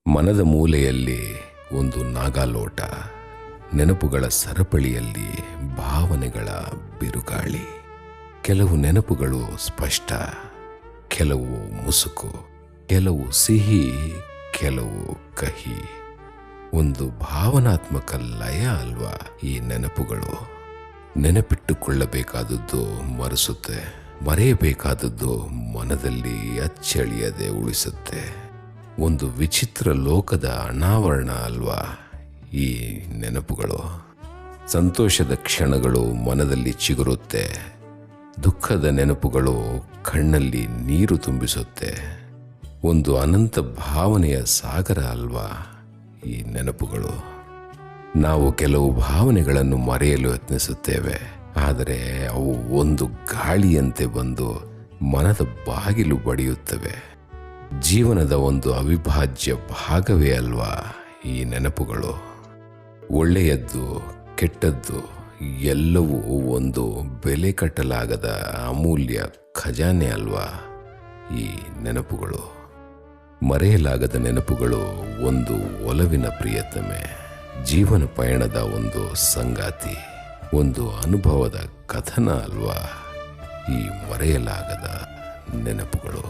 ಮನದ ಮೂಲೆಯಲ್ಲಿ ಒಂದು ನಾಗಾಲೋಟ, ನೆನಪುಗಳ ಸರಪಳಿಯಲ್ಲಿ ಭಾವನೆಗಳ ಬಿರುಗಾಳಿ. ಕೆಲವು ನೆನಪುಗಳು ಸ್ಪಷ್ಟ, ಕೆಲವು ಮುಸುಕು, ಕೆಲವು ಸಿಹಿ, ಕೆಲವು ಕಹಿ. ಒಂದು ಭಾವನಾತ್ಮಕ ಲಯ ಅಲ್ವಾ ಈ ನೆನಪುಗಳು. ನೆನಪಿಟ್ಟುಕೊಳ್ಳಬೇಕಾದದ್ದು ಮರೆಸುತ್ತೆ, ಮರೆಯಬೇಕಾದದ್ದು ಮನದಲ್ಲಿ ಅಚ್ಚಳಿಯದೆ ಉಳಿಸುತ್ತೆ. ಒಂದು ವಿಚಿತ್ರ ಲೋಕದ ಅನಾವರಣ ಅಲ್ವಾ ಈ ನೆನಪುಗಳು. ಸಂತೋಷದ ಕ್ಷಣಗಳು ಮನದಲ್ಲಿ ಚಿಗುರುತ್ತೆ, ದುಃಖದ ನೆನಪುಗಳು ಕಣ್ಣಲ್ಲಿ ನೀರು ತುಂಬಿಸುತ್ತೆ. ಒಂದು ಅನಂತ ಭಾವನೆಯ ಸಾಗರ ಅಲ್ವಾ ಈ ನೆನಪುಗಳು. ನಾವು ಕೆಲವು ಭಾವನೆಗಳನ್ನು ಮರೆಯಲು ಯತ್ನಿಸುತ್ತೇವೆ, ಆದರೆ ಅವು ಒಂದು ಗಾಳಿಯಂತೆ ಬಂದು ಮನದ ಬಾಗಿಲು ಬಡಿಯುತ್ತವೆ. ಜೀವನದ ಒಂದು ಅವಿಭಾಜ್ಯ ಭಾಗವೇ ಅಲ್ವಾ ಈ ನೆನಪುಗಳು. ಒಳ್ಳೆಯದ್ದು ಕೆಟ್ಟದ್ದು ಎಲ್ಲವೂ ಒಂದು ಬೆಲೆ ಕಟ್ಟಲಾಗದ ಅಮೂಲ್ಯ ಖಜಾನೆ ಅಲ್ವಾ ಈ ನೆನಪುಗಳು. ಮರೆಯಲಾಗದ ನೆನಪುಗಳು ಒಂದು ಒಲವಿನ ಪ್ರಿಯತಮೆ, ಜೀವನ ಪಯಣದ ಒಂದು ಸಂಗಾತಿ, ಒಂದು ಅನುಭವದ ಕಥನ ಅಲ್ವಾ ಈ ಮರೆಯಲಾಗದ ನೆನಪುಗಳು.